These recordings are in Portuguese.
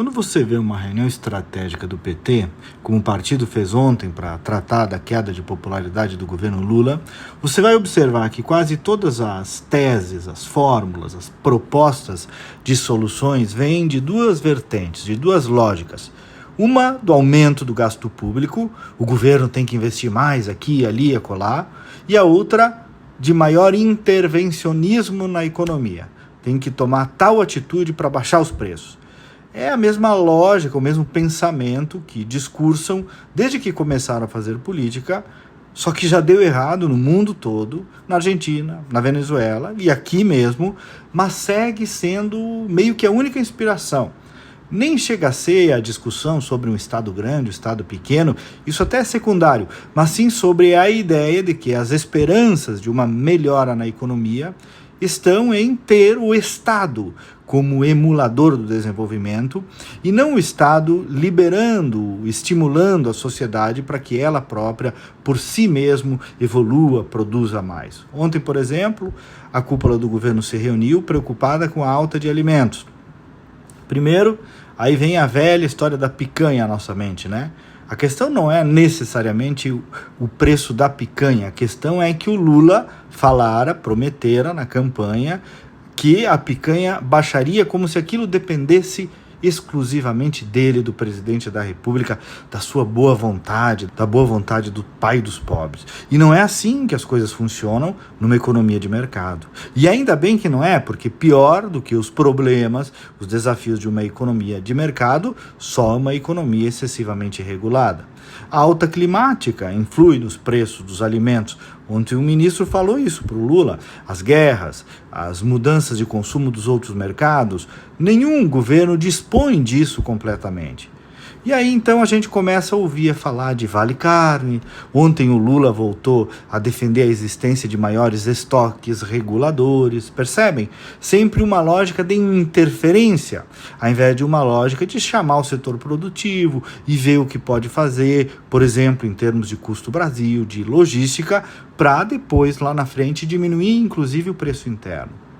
Quando você vê uma reunião estratégica do PT, como o partido fez ontem para tratar da queda de popularidade do governo Lula, você vai observar que quase todas as teses, as fórmulas, as propostas de soluções vêm de duas vertentes, de duas lógicas. Uma do aumento do gasto público, o governo tem que investir mais aqui, ali, acolá, e a outra de maior intervencionismo na economia. Tem que tomar tal atitude para baixar os preços. É a mesma lógica, o mesmo pensamento que discursam desde que começaram a fazer política, só que já deu errado no mundo todo, na Argentina, na Venezuela e aqui mesmo, mas segue sendo meio que a única inspiração. Nem chega a ser a discussão sobre um Estado grande, um Estado pequeno, isso até é secundário, mas sim sobre a ideia de que as esperanças de uma melhora na economia estão em ter o Estado como emulador do desenvolvimento e não o Estado liberando, estimulando a sociedade para que ela própria, por si mesmo, evolua, produza mais. Ontem, por exemplo, a cúpula do governo se reuniu preocupada com a alta de alimentos. Primeiro, aí vem a velha história da picanha à nossa mente, né? A questão não é necessariamente o preço da picanha, a questão é que o Lula prometera na campanha que a picanha baixaria como se aquilo dependesse exclusivamente dele, do presidente da República, da sua boa vontade, da boa vontade do pai dos pobres. E não é assim que as coisas funcionam numa economia de mercado. E ainda bem que não é, porque pior do que os problemas, os desafios de uma economia de mercado, só uma economia excessivamente regulada. A alta climática influi nos preços dos alimentos. Ontem o ministro falou isso para o Lula. As guerras, as mudanças de consumo dos outros mercados, nenhum governo dispõe disso completamente. E aí então a gente começa a ouvir falar de Vale Carne. Ontem o Lula voltou a defender a existência de maiores estoques reguladores, percebem? Sempre uma lógica de interferência, ao invés de uma lógica de chamar o setor produtivo e ver o que pode fazer, por exemplo, em termos de custo Brasil, de logística, para depois lá na frente diminuir inclusive o preço interno.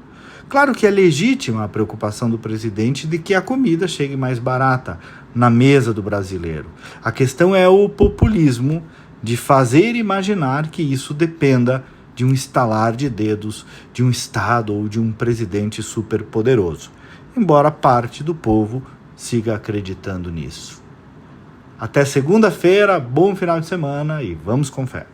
Claro que é legítima a preocupação do presidente de que a comida chegue mais barata na mesa do brasileiro. A questão é o populismo de fazer imaginar que isso dependa de um estalar de dedos, de um Estado ou de um presidente superpoderoso, embora parte do povo siga acreditando nisso. Até segunda-feira, bom final de semana e vamos com fé.